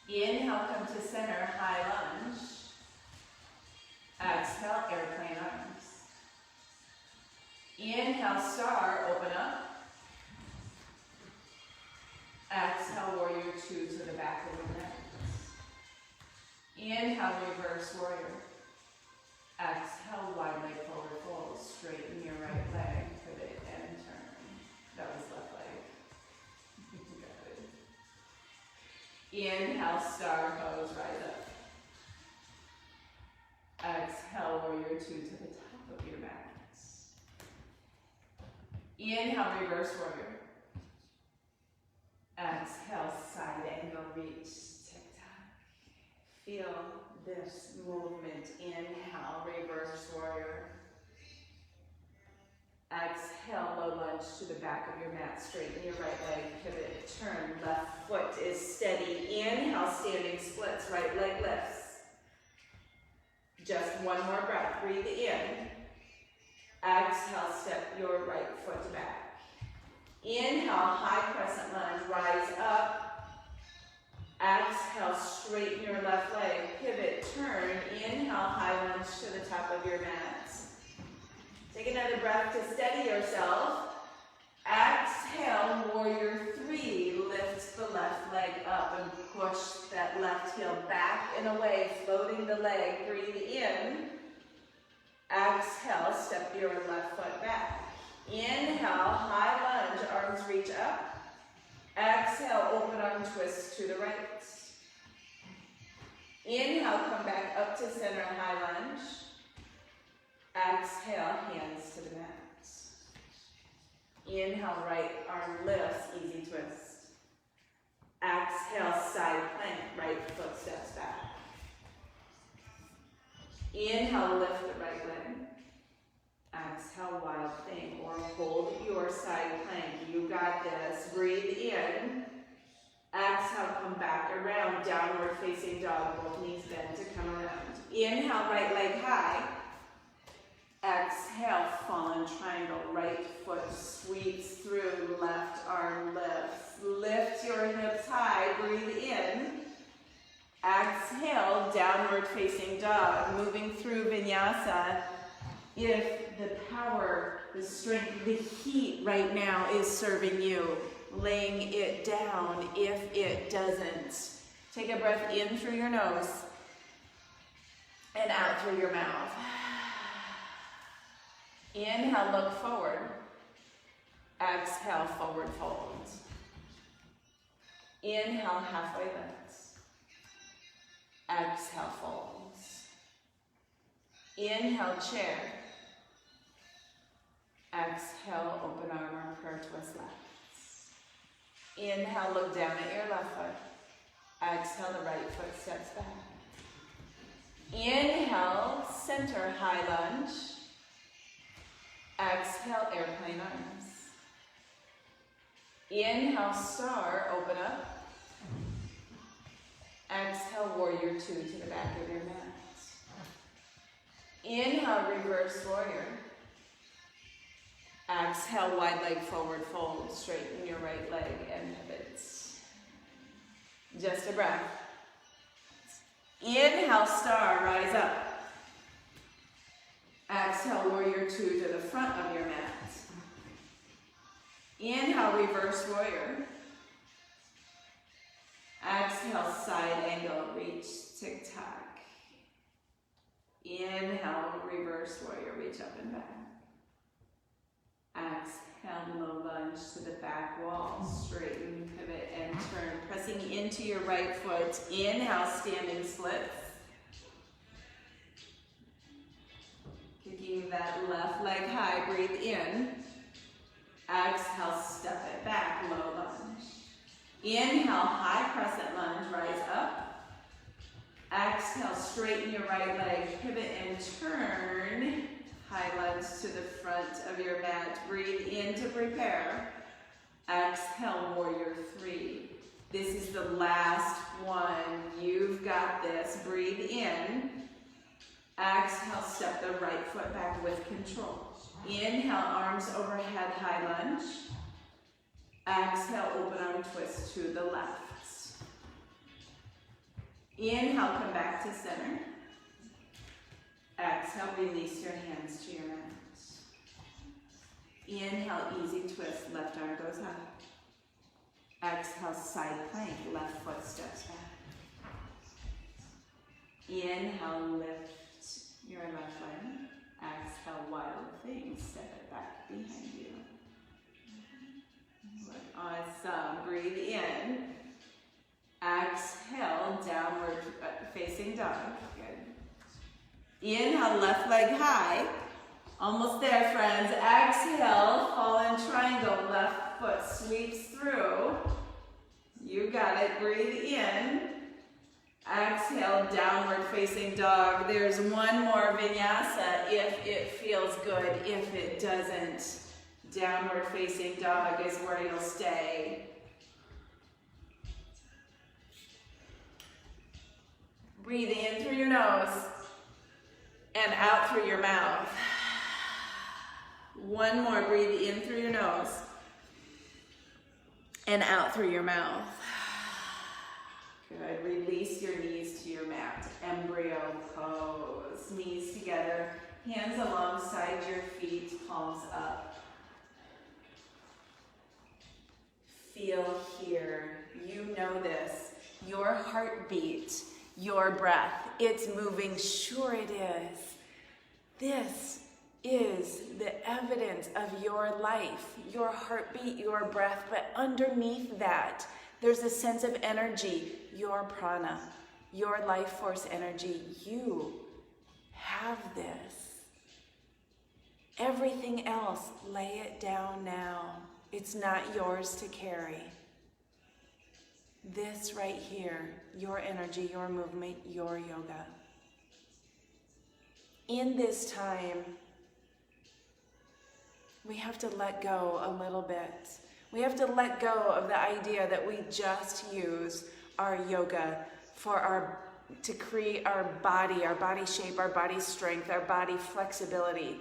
Inhale, come to center, high lunge. Exhale, airplane arms. Inhale, star, open up. Exhale, warrior two to the back of the neck. Inhale, reverse warrior. Exhale, wide leg forward fold. Straighten your right leg, pivot and turn. That was left leg. Got it. Inhale, star pose, rise up. Exhale, warrior two to the top of your mat. Inhale, reverse warrior. Exhale, side angle reach, tick-tock. Feel this movement. Inhale, reverse warrior. Exhale, low lunge to the back of your mat. Straighten your right leg, pivot, turn. Left foot is steady. Inhale, standing splits, right leg lifts. Just one more breath. Breathe in. Exhale, step your right foot back. Inhale, high crescent lunge, rise up. Exhale, straighten your left leg, pivot, turn. Inhale, high lunge to the top of your mat. Take another breath to steady yourself. Exhale, warrior three. Lift the left leg up and push that left heel back and away, floating the leg. Breathe in. Exhale, step your left foot back. Inhale, high lunge, arms reach up. Exhale, open arm twist to the right. Inhale, come back up to center, high lunge. Exhale, hands to the mat. Inhale, right arm lifts, easy twist. Exhale, side plank, right foot steps back. Inhale, lift the right leg. Exhale, wild thing, or hold your side plank. You got this. Breathe in. Exhale, come back around, downward facing dog. Both knees bend to come around. Inhale, right leg high. Exhale, fallen triangle. Right foot sweeps through, left arm lifts. Lift your hips high, breathe in. Exhale, downward facing dog, moving through vinyasa. If the power, the strength, the heat right now is serving you, laying it down if it doesn't. Take a breath in through your nose and out through your mouth. Inhale, look forward. Exhale, forward fold. Inhale, halfway lifts. Exhale, folds. Inhale, chair. Exhale, open arm or prayer twist lefts. Inhale, look down at your left foot. Exhale, the right foot steps back. Inhale, center high lunge. Exhale, airplane arms. Inhale, star, open up. Exhale, warrior two to the back of your mat. Inhale, reverse warrior. Exhale, wide leg forward fold. Straighten your right leg and pivots. Just a breath. Inhale, star, rise up. Exhale, warrior two to the front of your mat. Inhale, reverse warrior. Exhale, side angle, reach, tick-tock. Inhale, reverse warrior, reach up and back. Exhale, low lunge to the back wall, straighten, pivot, and turn. Pressing into your right foot. Inhale, standing splits. Kicking that left leg high, breathe in. Exhale, step it back, low lunge. Inhale, high crescent lunge, rise up. Exhale, straighten your right leg, pivot and turn. High lunge to the front of your mat. Breathe in to prepare. Exhale, warrior three. This is the last one. You've got this. Breathe in. Exhale, step the right foot back with control. Inhale, arms overhead, high lunge. Exhale, open arm twist to the left. Inhale, come back to center. Exhale, release your hands to your mat. Inhale, easy twist, left arm goes up. Exhale, side plank, left foot steps back. Inhale, lift your left leg. Exhale, wild thing, step it back behind you. Awesome, breathe in. Exhale, downward facing dog, good. Inhale, left leg high. Almost there, friends. Exhale, fallen triangle, left foot sweeps through. You got it, breathe in. Exhale, downward facing dog. There's one more vinyasa if it feels good. If it doesn't, downward facing dog is where you'll stay. Breathe in through your nose and out through your mouth. One more, breathe in through your nose and out through your mouth. Good, release your knees to your mat. Embryo pose, knees together, hands alongside your feet, palms up. Feel here, you know this, your heartbeat, your breath, it's moving, sure it is. This is the evidence of your life, your heartbeat, your breath, but underneath that, there's a sense of energy, your prana, your life force energy. You have this. Everything else, lay it down now. It's not yours to carry. This right here, your energy, your movement, your yoga. In this time, we have to let go a little bit. We have to let go of the idea that we just use our yoga for our to create our body shape, our body strength, our body flexibility.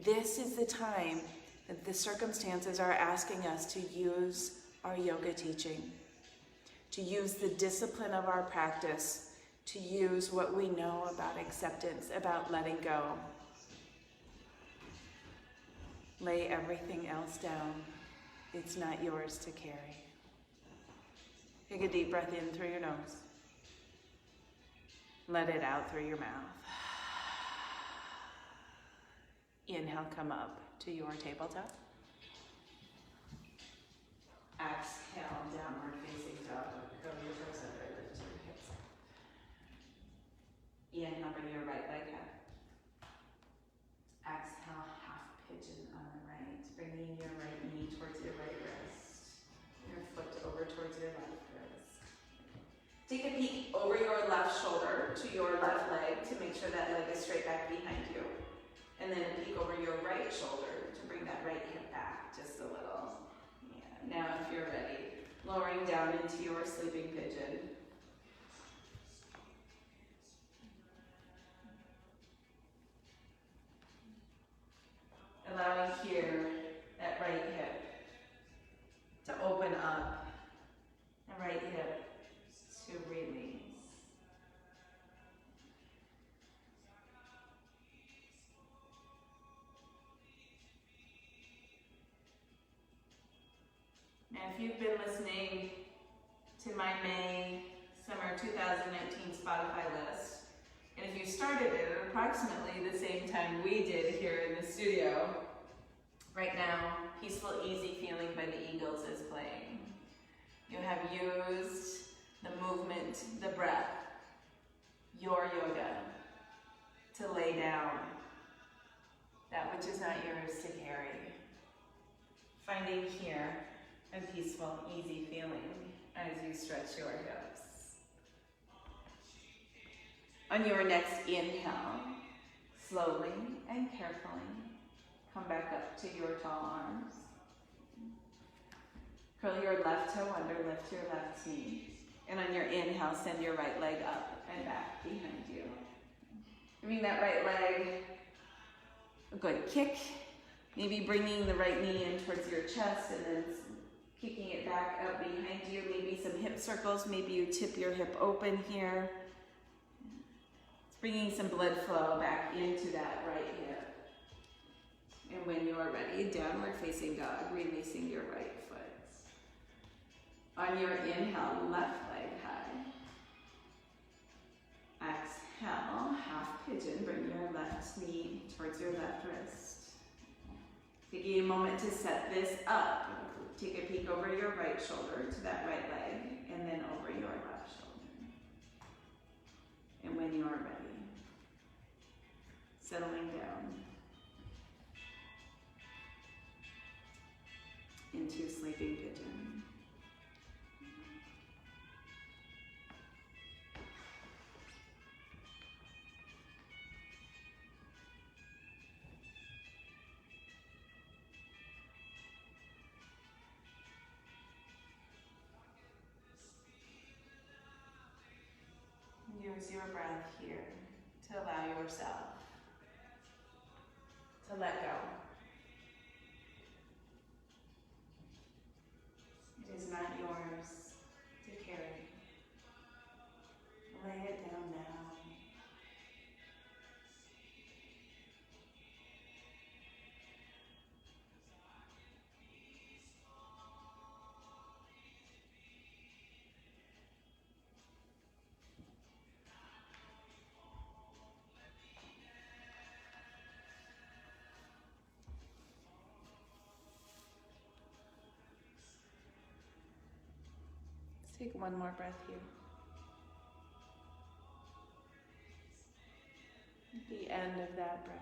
This is the time that the circumstances are asking us to use our yoga teaching, to use the discipline of our practice, to use what we know about acceptance, about letting go. Lay everything else down. It's not yours to carry. Take a deep breath in through your nose. Let it out through your mouth. Inhale, come up to your tabletop. Exhale, downward facing dog. Curl your toes under, lift your hips up. Inhale, bring your right leg up. Exhale, half pigeon on the right, bringing your right knee towards your right wrist. Your foot over towards your left wrist. Take a peek over your left shoulder to your left leg to make sure that leg is straight back behind you. And then a peek over your right shoulder to bring that right hip back just a little. Yeah. Now if you're ready, lowering down into your sleeping pigeon. Allowing here that right hip to open up, the right hip to release. Now, if you've been listening to my May Summer 2019 Spotify list, and if you started it at approximately the same time we did here in the studio, right now, Peaceful Easy Feeling by the Eagles is playing. You have used the movement, the breath, your yoga, to lay down that which is not yours to carry. Finding here a peaceful, easy feeling as you stretch your hips. On your next inhale, slowly and carefully, come back up to your tall arms. Curl your left toe under, lift your left knee. And on your inhale, send your right leg up and back behind you. Giving that right leg a good kick. Maybe bringing the right knee in towards your chest and then kicking it back up behind you. Maybe some hip circles. Maybe you tip your hip open here. It's bringing some blood flow back into that right hip. And when you are ready, downward facing dog, releasing your right foot. On your inhale, left leg high. Exhale, half pigeon. Bring your left knee towards your left wrist. Taking a moment to set this up. Take a peek over your right shoulder to that right leg, and then over your left shoulder. And when you are ready, settling down into sleeping pigeon. Use your breath here to allow yourself to let go. It is not yours to carry. Lay it down now. Take one more breath here. At the end of that breath,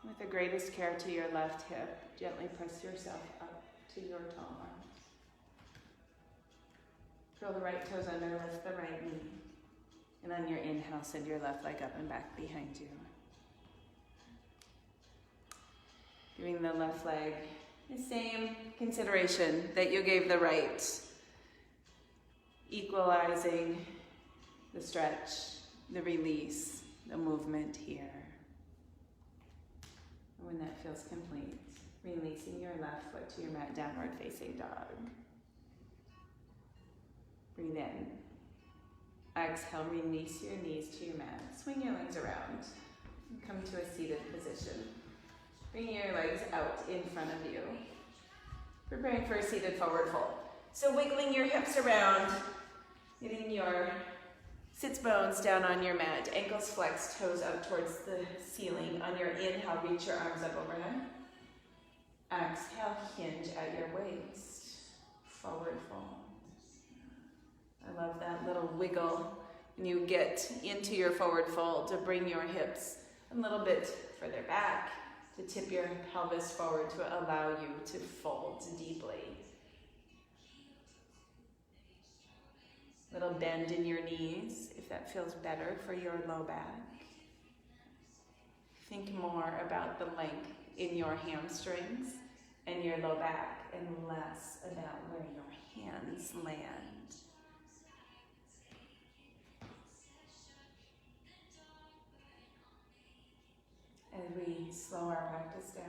with the greatest care to your left hip, gently press yourself up to your tall arms. Curl the right toes under, lift the right knee. And on your inhale, send your left leg up and back behind you. Giving the left leg the same consideration that you gave the right. Equalizing the stretch, the release, the movement here. And when that feels complete, releasing your left foot to your mat, downward facing dog. Breathe in. Exhale, release your knees to your mat. Swing your legs around. Come to a seated position. Bring your legs out in front of you. Preparing for a seated forward fold. So wiggling your hips around, getting your sits bones down on your mat, ankles flexed, toes up towards the ceiling. On your inhale, reach your arms up overhead. Exhale, hinge at your waist. Forward fold. I love that little wiggle when you get into your forward fold to bring your hips a little bit further back, to tip your pelvis forward to allow you to fold deeply. Little bend in your knees if that feels better for your low back. Think more about the length in your hamstrings and your low back and less about where your hands land. As we slow our practice down,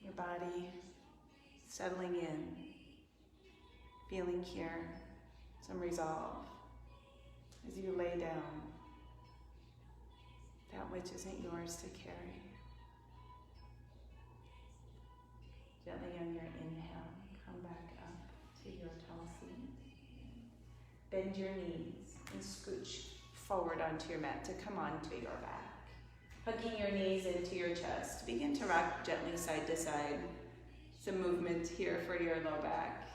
your body settling in, feeling here, some resolve as you lay down that which isn't yours to carry. Gently on your inhale, come back up to your tall seat. Bend your knees and scooch forward onto your mat to come onto your back. Hugging your knees into your chest. Begin to rock gently side to side. Some movement here for your low back.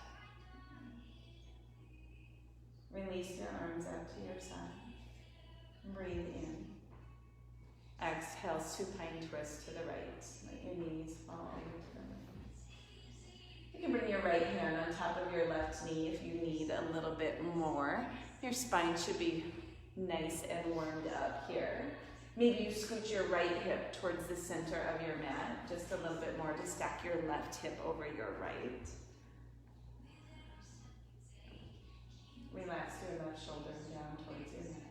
Release your arms out to your side. Breathe in. Exhale, supine twist to the right. Let your knees fall over to the right. You can bring your right hand on top of your left knee if you need a little bit more. Your spine should be nice and warmed up here. Maybe you scoot your right hip towards the center of your mat, just a little bit more to stack your left hip over your right. Relax your left shoulder down towards your neck.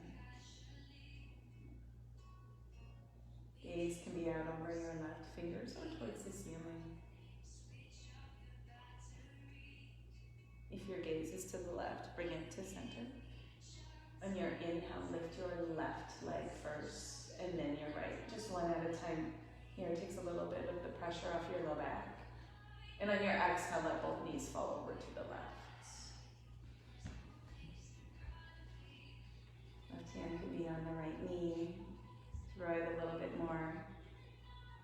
Gaze can be out over your left fingers or towards the ceiling. If your gaze is to the left, bring it to center. On your inhale, lift your left leg first, and then your right. Just one at a time. Here, it takes a little bit of the pressure off your low back. And on your exhale, let both knees fall over to the left. Left hand can be on the right knee. Provide a little bit more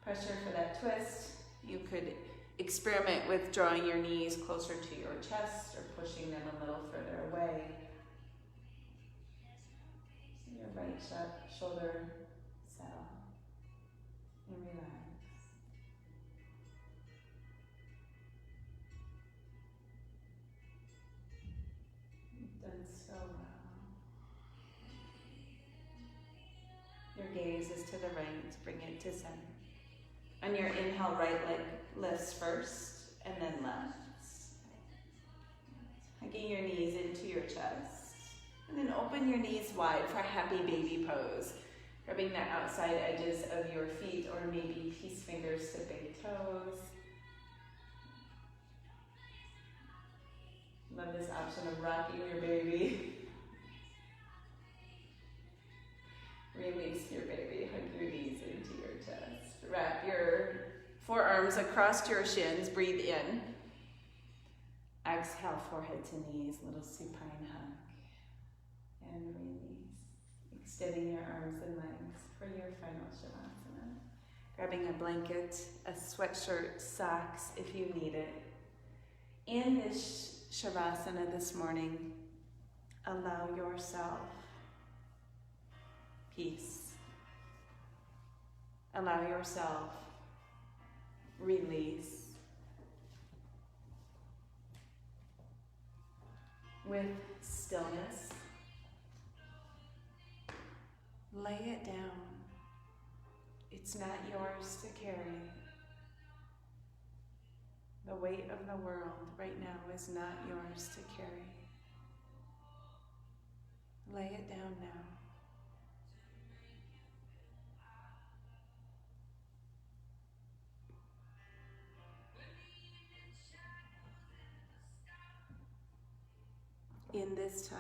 pressure for that twist. You could experiment with drawing your knees closer to your chest or pushing them a little further away. Your right shoulder settle and relax. You've done so well. Your gaze is to the right, bring it to center. On your inhale, right leg lifts first and then left. Hugging your knees into your chest. And then open your knees wide for happy baby pose. Rubbing the outside edges of your feet or maybe peace fingers to big toes. Love this option of rocking your baby. Release your baby, hug your knees into your chest. Wrap your forearms across your shins, breathe in. Exhale, forehead to knees, little supine hug. And release. Extending your arms and legs for your final Shavasana. Grabbing a blanket, a sweatshirt, socks if you need it. In this Shavasana this morning, allow yourself peace. Allow yourself release. With stillness, lay it down. It's not yours to carry. The weight of the world right now is not yours to carry. Lay it down now. In this time,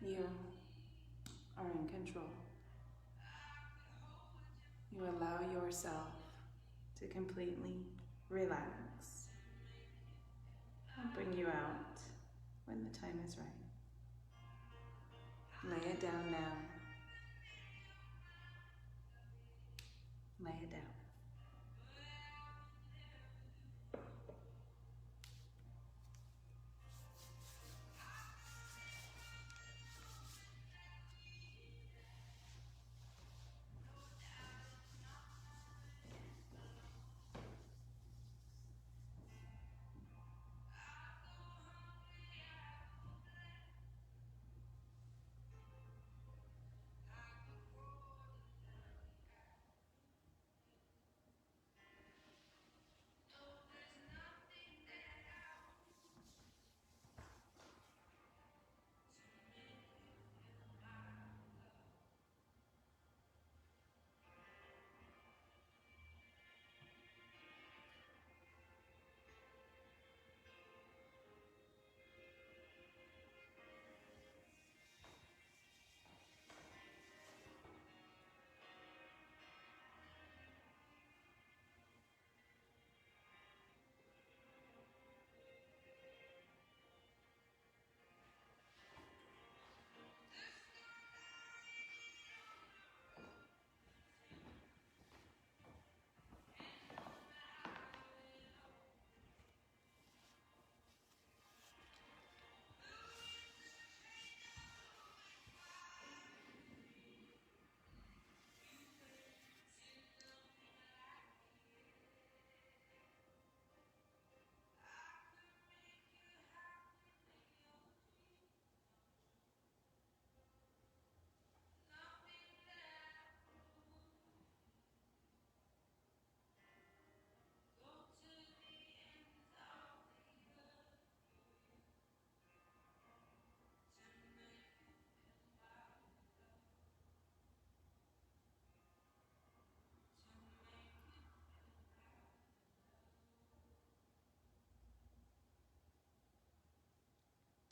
you are in control. You allow yourself to completely relax. I'll bring you out when the time is right. Lay it down now. Lay it down.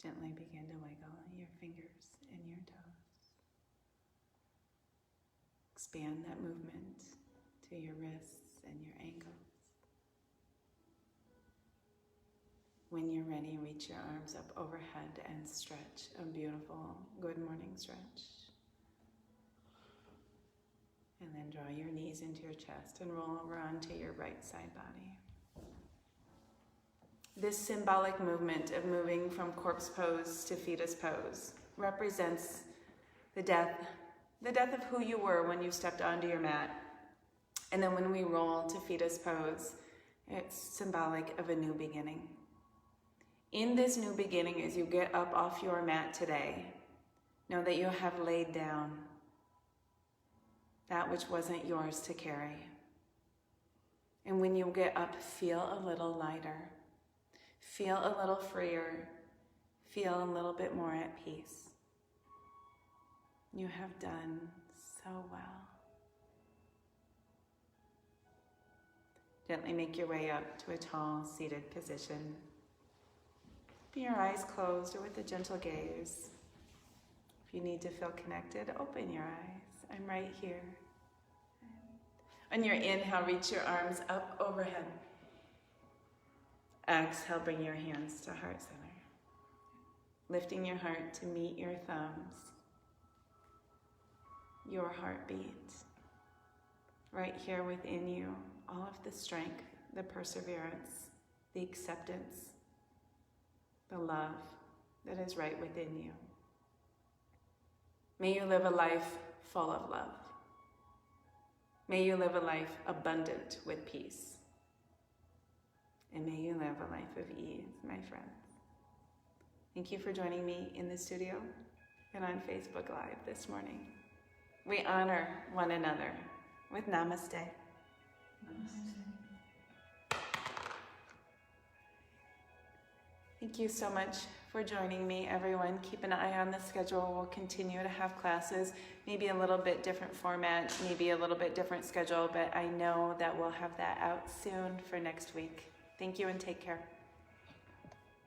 Gently begin to wiggle your fingers and your toes. Expand that movement to your wrists and your ankles. When you're ready, reach your arms up overhead and stretch a beautiful good morning stretch. And then draw your knees into your chest and roll over onto your right side body. This symbolic movement of moving from corpse pose to fetus pose represents the death of who you were when you stepped onto your mat. And then when we roll to fetus pose, it's symbolic of a new beginning. In this new beginning, as you get up off your mat today, know that you have laid down that which wasn't yours to carry. And when you get up, feel a little lighter. Feel a little freer, feel a little bit more at peace. You have done so well. Gently make your way up to a tall, seated position. Keep your eyes closed or with a gentle gaze. If you need to feel connected, open your eyes. I'm right here. On your inhale, reach your arms up overhead. Exhale, bring your hands to heart center. Lifting your heart to meet your thumbs. Your heartbeat. Right here within you, all of the strength, the perseverance, the acceptance, the love that is right within you. May you live a life full of love. May you live a life abundant with peace. And may you live a life of ease, my friends. Thank you for joining me in the studio and on Facebook Live this morning. We honor one another with namaste. Namaste. Thank you so much for joining me, everyone. Keep an eye on the schedule. We'll continue to have classes, maybe a little bit different format, maybe a little bit different schedule, but I know that we'll have that out soon for next week. Thank you and take care.